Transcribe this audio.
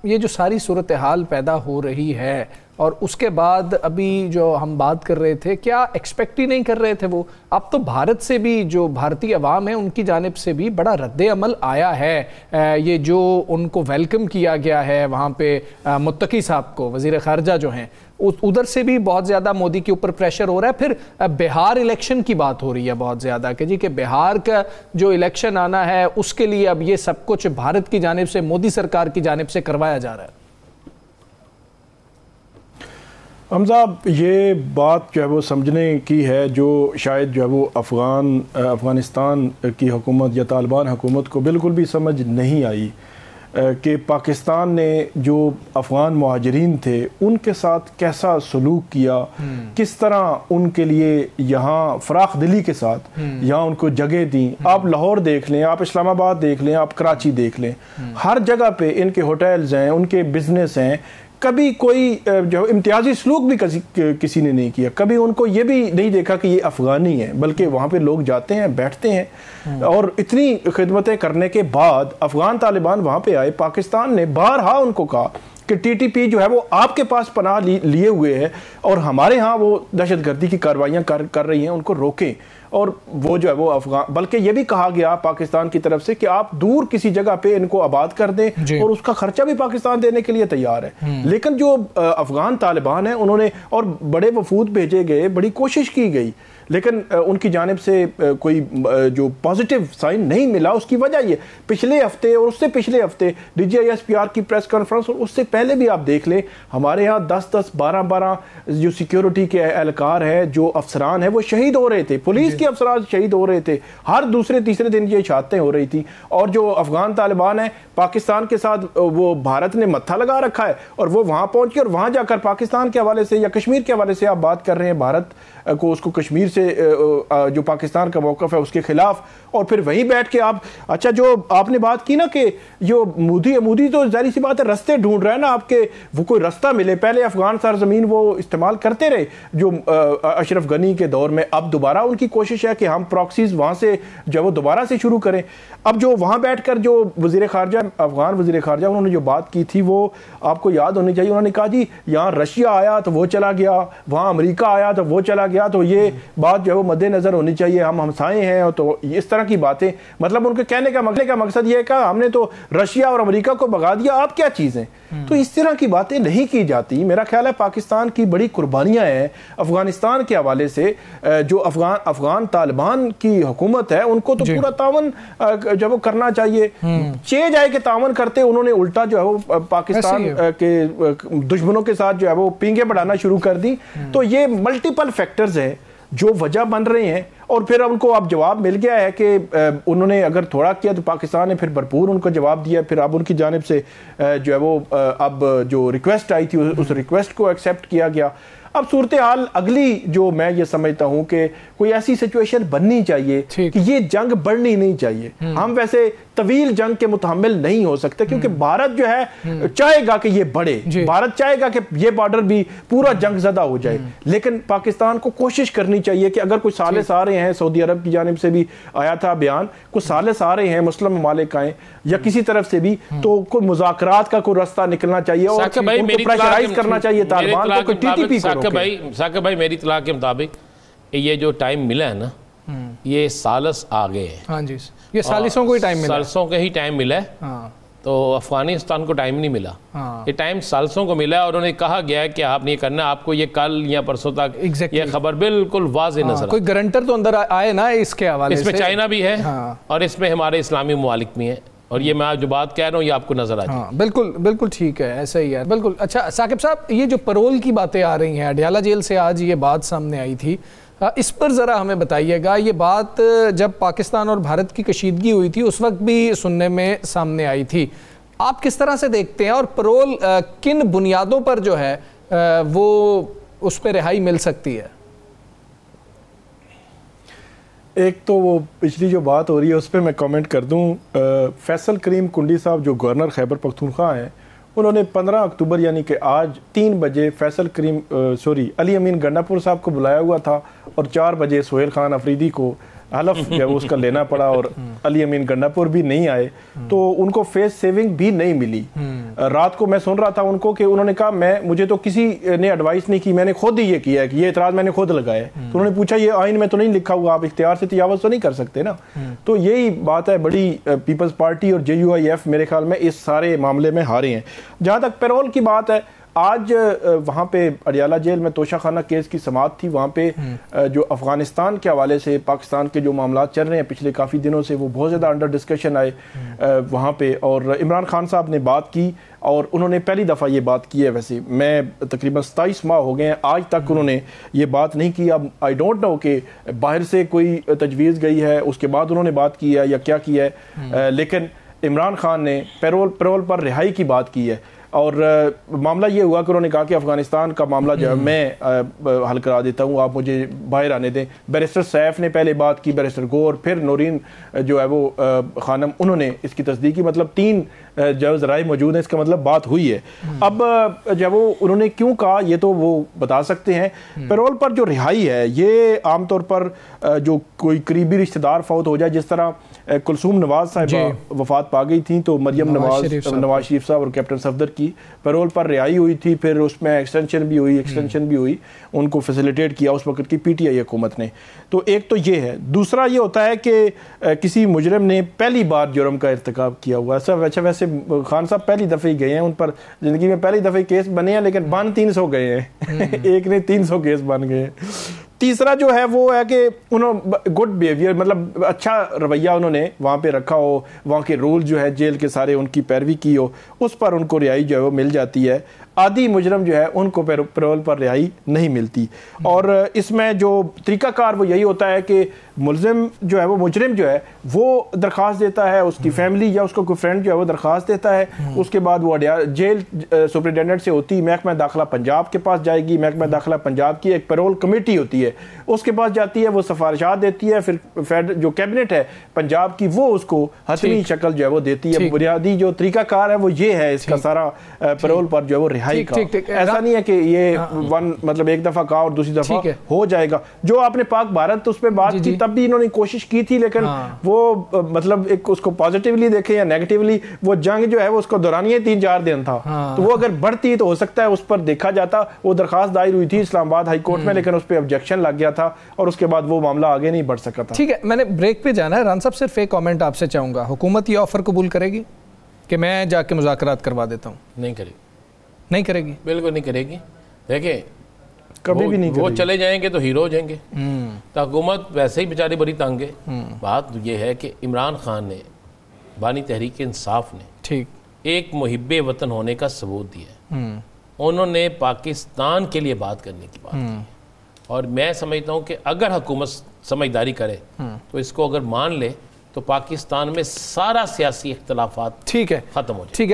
ये जो सारी सूरत हाल पैदा हो रही है और उसके बाद अभी जो हम बात कर रहे थे, क्या एक्सपेक्ट ही नहीं कर रहे थे वो? अब तो भारत से भी, जो भारतीय अवाम है उनकी जानिब से भी बड़ा रद्द अमल आया है। ये जो उनको वेलकम किया गया है वहाँ पे मुत्तकी साहब को, वज़ीर ख़ारजा जो हैं, उधर से भी बहुत ज़्यादा मोदी के ऊपर प्रेशर हो रहा है। फिर बिहार इलेक्शन की बात हो रही है बहुत ज़्यादा कि जी कि बिहार का जो इलेक्शन आना है उसके लिए अब ये सब कुछ भारत की जानिब से, मोदी सरकार की जानिब से करवाया जा रहा है। हम साहब, ये बात जो है वो समझने की है, जो शायद जो है वो अफ़गानिस्तान की हुकूमत या तालिबान हुकूमत को बिल्कुल भी समझ नहीं आई कि पाकिस्तान ने जो अफ़गान मुहाजिरीन थे उनके साथ कैसा सलूक किया, किस तरह उनके लिए यहाँ फ़राख दिली के साथ यहाँ उनको जगह दी। आप लाहौर देख लें, आप इस्लामाबाद देख लें, आप कराची देख लें, हर जगह पे इनके होटल्स हैं, उनके बिजनेस हैं। कभी कोई जो इम्तियाजी सलूक भी किसी ने नहीं किया। कभी उनको ये भी नहीं देखा कि ये अफ़गानी है, बल्कि वहाँ पे लोग जाते हैं, बैठते हैं और इतनी खिदमतें करने के बाद अफ़गान तालिबान वहाँ पे आए। पाकिस्तान ने बारहा उनको कहा कि टीटीपी जो है वो आपके पास पनाह लिए हुए है और हमारे यहाँ वो दहशतगर्दी की कार्रवाइयाँ कर रही हैं, उनको रोकें। और वो जो है वो अफगान, बल्कि ये भी कहा गया पाकिस्तान की तरफ से कि आप दूर किसी जगह पे इनको आबाद कर दें और उसका खर्चा भी पाकिस्तान देने के लिए तैयार है। लेकिन जो अफगान तालिबान है उन्होंने, और बड़े वफूद भेजे गए, बड़ी कोशिश की गई, लेकिन उनकी जानिब से कोई जो पॉजिटिव साइन नहीं मिला। उसकी वजह ये, पिछले हफ्ते और उससे पिछले हफ्ते DGISPR की प्रेस कॉन्फ्रेंस और उससे पहले भी आप देख लें, हमारे यहाँ 10-10, 12-12 जो सिक्योरिटी के एहलकार है, जो अफसरान है, वो शहीद हो रहे थे। पुलिस के अफसरान शहीद हो रहे थे। हर दूसरे तीसरे दिन ये छातें हो रही थी। और जो अफगान तालिबान है, पाकिस्तान के साथ वो भारत ने मत्था लगा रखा है और वो वहाँ पहुँच के और वहाँ जाकर पाकिस्तान के हवाले से या कश्मीर के हवाले से आप बात कर रहे हैं, भारत को, उसको कश्मीर से जो पाकिस्तान का मौक़िफ़ है उसके खिलाफ, और फिर वहीं बैठ के आप, अच्छा जो आपने बात की ना कि जो मोदी तो जाहिर सी बात है रास्ते ढूंढ रहा है ना, आपके वो कोई रास्ता मिले। पहले अफगान सरजमीन वो इस्तेमाल करते रहे जो अशरफ गनी के दौर में, अब दोबारा उनकी कोशिश है कि हम प्रॉक्सीज वहाँ से जो वो दोबारा से शुरू करें। अब जो वहाँ बैठ कर जो वज़ीर ख़ारजा, अफगान वज़ीर ख़ारजा, उन्होंने जो बात की थी वो आपको याद होनी चाहिए। उन्होंने कहा जी यहाँ रशिया आया तो वो चला गया, वहाँ अमेरिका आया तो वो चला गया, तो ये बात जो है वो मद्देनज़र होनी चाहिए, हम हमसाए हैं। तो इस तरह की बातें, मतलब उनके कहने का मकसद ये है कि हमने तो रशिया और अमेरिका को भगा दिया, आप क्या चीज़ें। तो इस तरह की बातें नहीं की जाती। मेरा ख्याल है पाकिस्तान की बड़ी कुर्बानियां हैं अफगानिस्तान के हवाले से। जो अफगान तालिबान की हुकूमत है उनको तो पूरा तावन जो वो करना चाहिए। 6 जाए के तावन करते, उन्होंने उल्टा जो है वो पाकिस्तान के दुश्मनों के साथ जो है वो पींगे बढ़ाना शुरू कर दी। तो ये मल्टीपल फैक्टर्स है जो वजह बन रहे हैं। और फिर उनको अब जवाब मिल गया है कि उन्होंने अगर थोड़ा किया तो पाकिस्तान ने फिर भरपूर उनको जवाब दिया। फिर अब उनकी जानिब से जो है वो अब जो रिक्वेस्ट आई थी उस रिक्वेस्ट को एक्सेप्ट किया गया। अब सूरत हाल अगली जो मैं ये समझता हूँ कि कोई ऐसी सिचुएशन बननी चाहिए कि ये जंग बढ़नी नहीं चाहिए। हम वैसे तवील जंग के मुतहम्मिल नहीं हो सकते, क्योंकि भारत जो है चाहेगा कि ये बढ़े, भारत चाहेगा कि ये बॉर्डर भी पूरा जंग ज़दा हो जाए। लेकिन पाकिस्तान को कोशिश करनी चाहिए कि अगर कोई सालिस आ रहे हैं, सऊदी अरब की जानिब से भी आया था बयान, कुछ सालिस आ रहे हैं, मुस्लिम ममालिक आए या किसी तरफ से भी, तो कोई मुज़ाकरात का कोई रास्ता निकलना चाहिए और उनको प्रेशराइज करना चाहिए तालिबान को। टीटीपी साकिब भाई, मेरी इत्तला के मुताबिक ये जो टाइम मिला है ना, ये सालिस आ गए हैं। हाँ जी, ये सालिसों को ही टाइम मिला, सालिसों के ही टाइम मिला है। हाँ। तो अफगानिस्तान को टाइम नहीं मिला। हाँ। ये टाइम सालिसों को मिला है और उन्हें कहा गया है कि आप नहीं करना, आपको ये कल या परसों तक ये खबर बिल्कुल वाज़ेह नजर। कोई गारंटर तो अंदर आए ना इसके हवाले से। इसमें चाइना भी है। हाँ। और इसमें हमारे इस्लामी ममालिक भी हैं। और ये मैं जो बात कह रहा हूँ ये आपको नजर आ जाए। हाँ, बिल्कुल बिल्कुल ठीक है, ऐसा ही है, बिल्कुल। अच्छा साकिब साहब, ये जो पैरोल की बातें आ रही हैं, अडयाला जेल से आज ये बात सामने आई थी, इस पर ज़रा हमें बताइएगा। ये बात जब पाकिस्तान और भारत की कशीदगी हुई थी उस वक्त भी सुनने में सामने आई थी। आप किस तरह से देखते हैं और पैरोल किन बुनियादों पर जो है वो उस पर रिहाई मिल सकती है? एक तो वो पिछली जो बात हो रही है उस पर मैं कमेंट कर दूं। फैसल करीम कुंडी साहब जो गवर्नर खैबर पख्तूनख्वा हैं, उन्होंने 15 अक्टूबर यानी कि आज 3 बजे फैसल करीम अली अमीन गंडापुर साहब को बुलाया हुआ था और 4 बजे सोहेल खान अफरीदी को हलफ जो है उसका लेना पड़ा और अली अमीन गंडापुर भी नहीं आए तो उनको फेस सेविंग भी नहीं मिली। रात को मैं सुन रहा था उनको कि उन्होंने कहा मुझे तो किसी ने एडवाइस नहीं की, मैंने खुद ही ये किया है कि ये इतराज मैंने खुद लगाया है। तो उन्होंने पूछा ये आइन में तो नहीं लिखा हुआ, आप इख्तियार से तजावुज़ तो नहीं कर सकते ना। तो यही बात है, बड़ी पीपल्स पार्टी और JUIF मेरे ख्याल में इस सारे मामले में हारे हैं। जहाँ तक पैरोल की बात है, आज वहाँ पे अडियाला जेल में तोशाखाना केस की समाअत थी। वहाँ पे जो अफ़गानिस्तान के हवाले से पाकिस्तान के जो मामला चल रहे हैं पिछले काफ़ी दिनों से, वो बहुत ज़्यादा अंडर डिस्कशन आए वहाँ पे। और इमरान खान साहब ने बात की और उन्होंने पहली दफ़ा ये बात की है। वैसे मैं तकरीबन 27 माह हो गए हैं, आज तक उन्होंने ये बात नहीं की। अब आई डोंट नो कि बाहर से कोई तजवीज़ गई है उसके बाद उन्होंने बात की है या क्या किया है, लेकिन इमरान खान ने पैरोल पर रिहाई की बात की है। और मामला ये हुआ कि उन्होंने कहा कि अफ़गानिस्तान का मामला जो है मैं हल करा देता हूँ, आप मुझे बाहर आने दें। बैरिस्टर सैफ ने पहले बात की, बैरिस्टर गौर, फिर नौरीन जो है वो खानम, उन्होंने इसकी तस्दीक की। मतलब 3 जो ज़राए मौजूद हैं, इसका मतलब बात हुई है। अब जब वो उन्होंने क्यों कहा ये तो वो बता सकते हैं। पैरोल पर जो रिहाई है ये आमतौर पर जो कोई करीबी रिश्तेदार फौत हो जाए, जिस तरह कुलसूम नवाज साहिबा वफात पा गई थी तो मरियम नवाज शरीफ साहब और कैप्टन सफदर की पैरोल पर रिहाई हुई थी, फिर उसमें एक्सटेंशन भी हुई, उनको फैसिलिटेट किया उस वक्त की PTI हुकूमत ने। तो एक तो ये है। दूसरा ये होता है कि किसी मुजरिम ने पहली बार जुर्म का इर्तिकाब किया हुआ है। वैसे खान साहब पहली दफ़े ही गए हैं, उन पर ज़िंदगी में पहली दफ़े केस बने हैं, लेकिन बन 300 गए हैं एक ने 300 केस बन गए हैं। तीसरा जो है वो है कि उन्होंने गुड बिहेवियर, मतलब अच्छा रवैया उन्होंने वहाँ पे रखा हो, वहाँ के रूल जो है जेल के सारे उनकी पैरवी की हो, उस पर उनको रिहाई जो है वो मिल जाती है। आदि मुजरम जो है उनको पैरोल पर रिहाई नहीं मिलती। और इसमें जो तरीकाकार वो यही होता है कि मुलजिम जो है वो मुजरिम जो है वो दरख्वास्त देता है, उसकी फैमिली या उसका कोई फ्रेंड जो है वो दरख्वास्त देता है, उसके बाद वो जेल सुपरिटेंडेंट से होती, महकमा दाखिला पंजाब के पास जाएगी, महकमा दाखिला पंजाब की एक पैरोल कमेटी होती है, उसके पास जाती है, वो सिफारिशात देती है, फिर जो कैबिनेट है पंजाब की वो उसको हतमी शक्ल जो है वो देती है। बुनियादी जो तरीकाकार है वो ये है इसका सारा पैरोल पर जो है वो रिहाई का। ऐसा नहीं है कि ये मतलब एक दफा का और दूसरी दफा हो जाएगा। जो आपने पाक भारत उस पर बात की तब भी इन्होंने कोशिश की थी, लेकिन वो मतलब एक उसको पॉजिटिवली देखे या नेगेटिवली, वो जंग जो है वो उसको दौरानिया 3-4 दिन था, तो वो अगर बढ़ती तो हो सकता है उस पर देखा जाता। वो दरखास्त दायर हुई थी इस्लामाबाद हाई कोर्ट में, लेकिन उस पर ऑब्जेक्शन लग गया था और उसके बाद वो मामला आगे नहीं बढ़ सका था। ठीक है, मैंने ब्रेक पे जाना है। रान साहब सिर्फ एक कमेंट आपसे चाहूंगा, हुकूमत ये ऑफर कबूल करेगी कि मैं जाके मुज़ाकरात करवा देता हूँ? नहीं करेगी, नहीं करेगी, बिल्कुल नहीं करेगी। देखिए कभी भी नहीं, वो चले जाएंगे तो हीरो हो जाएंगे, तो हुकूमत वैसे ही बेचारी बड़ी तंग है। बात ये है कि इमरान खान ने, बानी तहरीक इंसाफ ने, ठीक, एक मुहिब्बे वतन होने का सबूत दिया। उन्होंने पाकिस्तान के लिए बात करने की बात की, और मैं समझता हूँ कि अगर हुकूमत समझदारी करे तो इसको अगर मान ले तो पाकिस्तान में सारा सियासी इख्तलाफात ठीक है खत्म हो जाए। ठीक है।